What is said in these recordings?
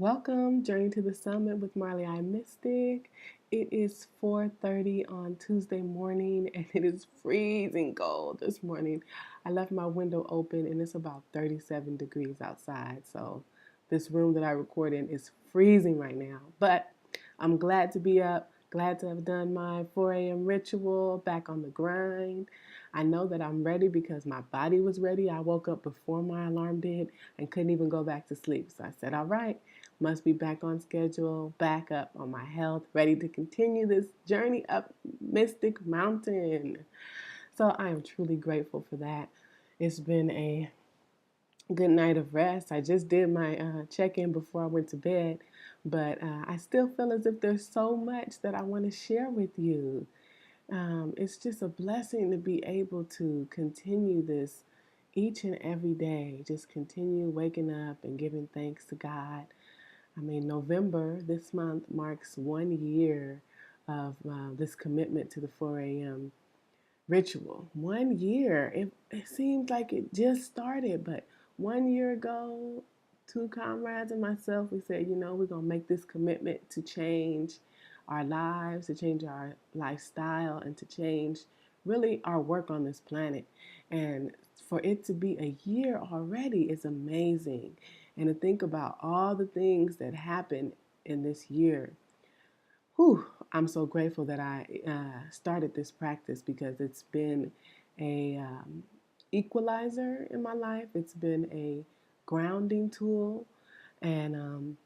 Welcome, Journey to the Summit with Marlee-I Mystic. It is 4:30 on Tuesday morning and it is freezing cold this morning. I left my window open and it's about 37 degrees outside. So this room that I record in is freezing right now. But I'm glad to be up, glad to have done my 4 a.m. ritual, back on the grind. I know that I'm ready because my body was ready. I woke up before my alarm did and couldn't even go back to sleep. So I said, all right, must be back on schedule, back up on my health, ready to continue this journey up Mystic Mountain. So I am truly grateful for that. It's been a good night of rest. I just did my check-in before I went to bed, but I still feel as if there's so much that I want to share with you. It's just a blessing to be able to continue this each and every day. Just continue waking up and giving thanks to God. I mean, November, this month, marks 1 year of this commitment to the 4 a.m. ritual. 1 year. It seems like it just started, but 1 year ago, two comrades and myself, we said, we're going to make this commitment to change our lives, to change our lifestyle, and to change really our work on this planet. And for it to be a year already is amazing. And to think about all the things that happened in this year. Whew, I'm so grateful that I started this practice because it's been a equalizer in my life. It's been a grounding tool, and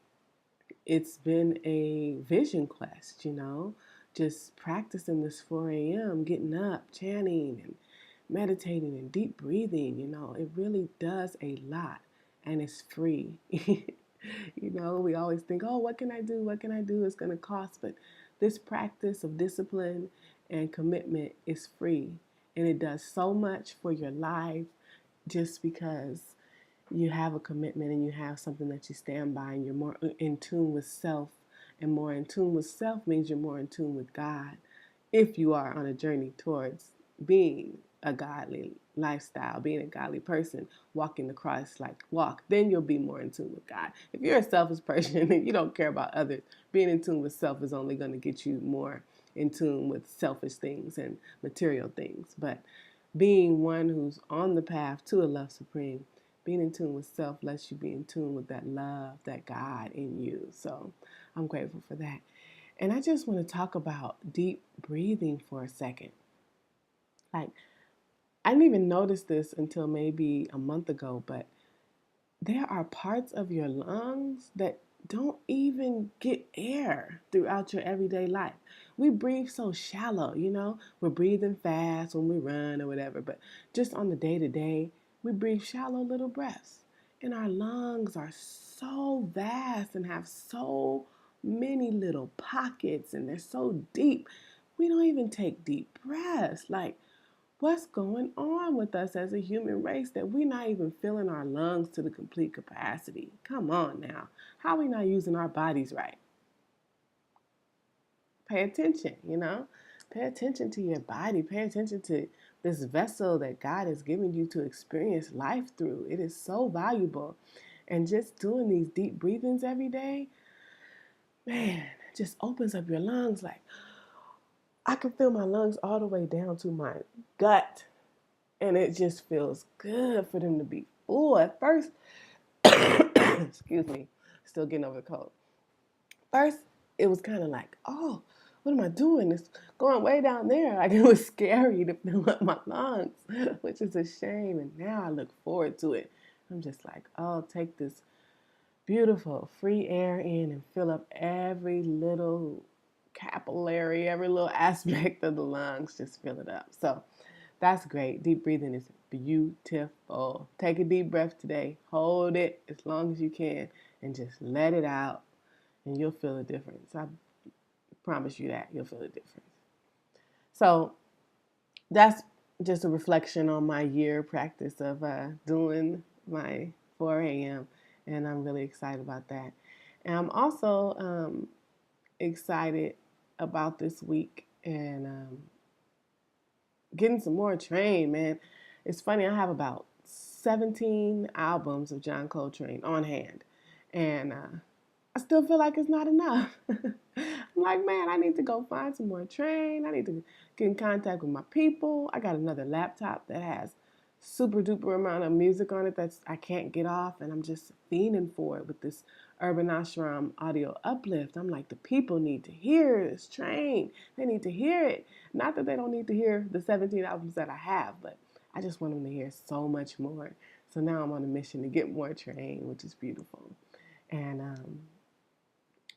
it's been a vision quest. Just practicing this 4 a.m., getting up, chanting, and meditating and deep breathing. It really does a lot, and it's free. We always think, oh, what can I do? What can I do? It's going to cost. But this practice of discipline and commitment is free. And it does so much for your life just because you have a commitment and you have something that you stand by and you're more in tune with self. And more in tune with self means you're more in tune with God if you are on a journey towards being a godly lifestyle, being a godly person, walking the Christ-like walk, then you'll be more in tune with God. If you're a selfish person and you don't care about others, being in tune with self is only going to get you more in tune with selfish things and material things. But being one who's on the path to a love supreme, being in tune with self lets you be in tune with that love, that God in you. So I'm grateful for that. And I just want to talk about deep breathing for a second. Like, I didn't even notice this until maybe a month ago, but there are parts of your lungs that don't even get air throughout your everyday life. We breathe so shallow. We're breathing fast when we run or whatever, but just on the day to day, we breathe shallow little breaths. And our lungs are so vast and have so many little pockets, and they're so deep. We don't even take deep breaths. Like, what's going on with us as a human race that we're not even filling our lungs to the complete capacity? Come on now. How are we not using our bodies right? Pay attention. Pay attention to your body. Pay attention to this vessel that God has given you to experience life through. It is so valuable. And just doing these deep breathings every day, man, just opens up your lungs. Like, I can feel my lungs all the way down to my gut. And it just feels good for them to be full. At first, excuse me, still getting over the cold. First, it was kind of like, oh, what am I doing? It's going way down there. Like, it was scary to fill up my lungs, which is a shame. And now I look forward to it. I'm just like, oh, take this beautiful free air in and fill up every little capillary, every little aspect of the lungs. Just fill it up. So that's great. Deep breathing is beautiful. Take a deep breath today. Hold it as long as you can and just let it out, and you'll feel a difference. I promise you that. You'll feel a difference. So that's just a reflection on my year practice of doing my 4 a.m. And I'm really excited about that. And I'm also excited about this week and getting some more Train, man. It's funny, I have about 17 albums of John Coltrane on hand. And I still feel like it's not enough. I'm like, man, I need to go find some more train. I need to get in contact with my people. I got another laptop that has super duper amount of music on it that's I can't get off, and I'm just fiending for it with this Urban Ashram audio uplift. I'm like, the people need to hear this train. They need to hear it. Not that they don't need to hear the 17 albums that I have, but I just want them to hear so much more. So now I'm on a mission to get more train, which is beautiful. And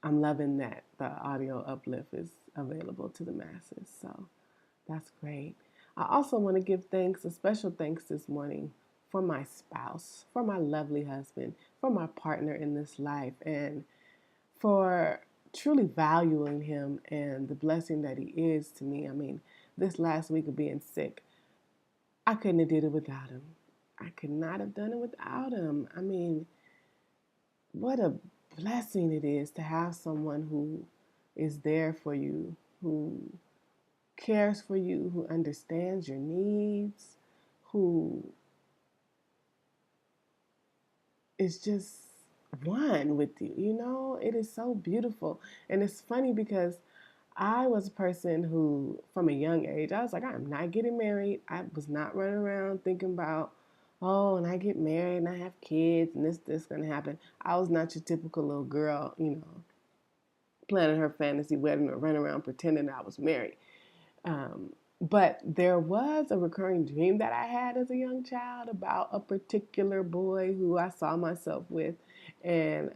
I'm loving that the audio uplift is available to the masses. So that's great. I also want to give thanks, a special thanks this morning for my spouse, for my lovely husband, for my partner in this life, and for truly valuing him and the blessing that he is to me. I mean, this last week of being sick, I couldn't have did it without him. I could not have done it without him. I mean, what a blessing it is to have someone who is there for you, who cares for you, who understands your needs, who is just one with you. You know, it is so beautiful. And it's funny because I was a person who, from a young age, I was like, I'm not getting married. I was not running around thinking about, oh, and I get married and I have kids and this going to happen. I was not your typical little girl, you know, planning her fantasy wedding or running around pretending I was married. But there was a recurring dream that I had as a young child about a particular boy who I saw myself with. And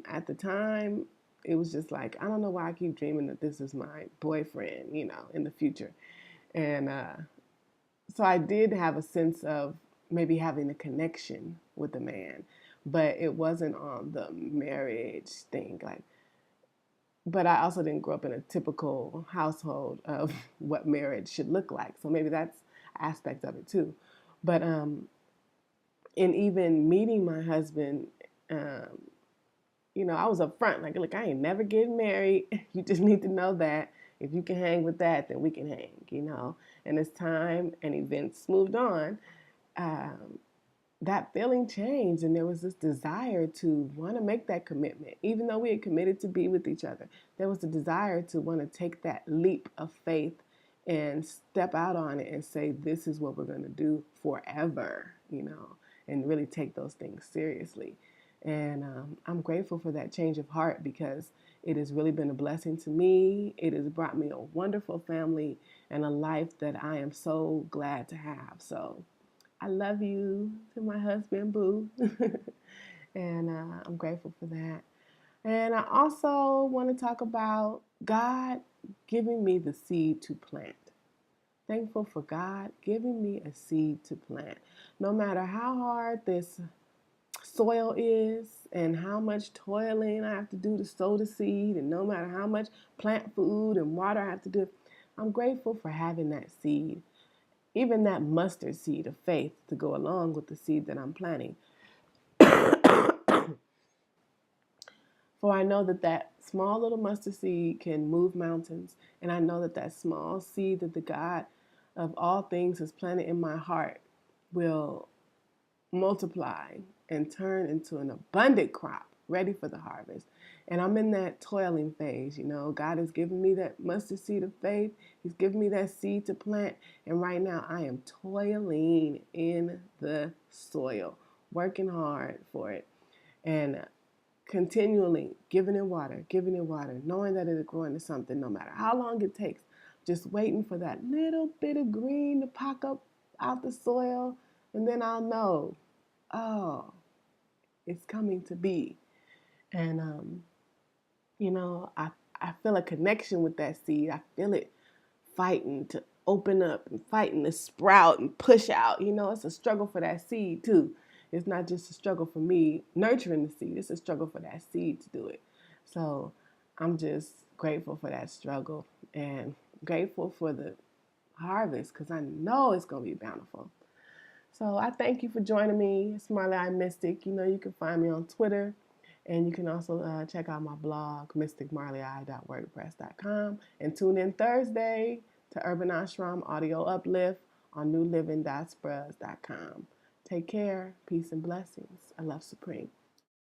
at the time, it was just like, I don't know why I keep dreaming that this is my boyfriend, you know, in the future. And so I did have a sense of maybe having a connection with a man, but it wasn't on the marriage thing. Like, but I also didn't grow up in a typical household of what marriage should look like. So maybe that's aspect of it too. But in even meeting my husband, you know, I was upfront, like, look, I ain't never getting married. You just need to know that if you can hang with that, then we can hang, you know. And as time and events moved on, that feeling changed, and there was this desire to want to make that commitment. Even though we had committed to be with each other, there was a desire to want to take that leap of faith and step out on it and say, this is what we're going to do forever, you know, and really take those things seriously. And I'm grateful for that change of heart because it has really been a blessing to me. It has brought me a wonderful family and a life that I am so glad to have. So I love you to my husband, Boo. And I'm grateful for that. And I also want to talk about God giving me the seed to plant. Thankful for God giving me a seed to plant. No matter how hard this soil is and how much toiling I have to do to sow the seed, and no matter how much plant food and water I have to do, I'm grateful for having that seed, even that mustard seed of faith to go along with the seed that I'm planting. For I know that that small little mustard seed can move mountains, and I know that that small seed that the God of all things has planted in my heart will multiply and turn into an abundant crop ready for the harvest. And I'm in that toiling phase, you know. God has given me that mustard seed of faith. He's given me that seed to plant. And right now I am toiling in the soil, working hard for it. And continually giving it water, knowing that it'll grow into something no matter how long it takes. Just waiting for that little bit of green to pop up out the soil. And then I'll know, oh, it's coming to be. And, you know, I feel a connection with that seed. I feel it fighting to open up and fighting to sprout and push out. You know, it's a struggle for that seed too. It's not just a struggle for me nurturing the seed. It's a struggle for that seed to do it. So I'm just grateful for that struggle and grateful for the harvest because I know it's going to be bountiful. So I thank you for joining me. It's Marlee-I Mystic. You know, you can find me on Twitter. And you can also check out my blog, mysticmarlei.wordpress.com. And tune in Thursday to Urban Ashram Audio Uplift on newliving.spruzz.com. Take care. Peace and blessings. I love Supreme.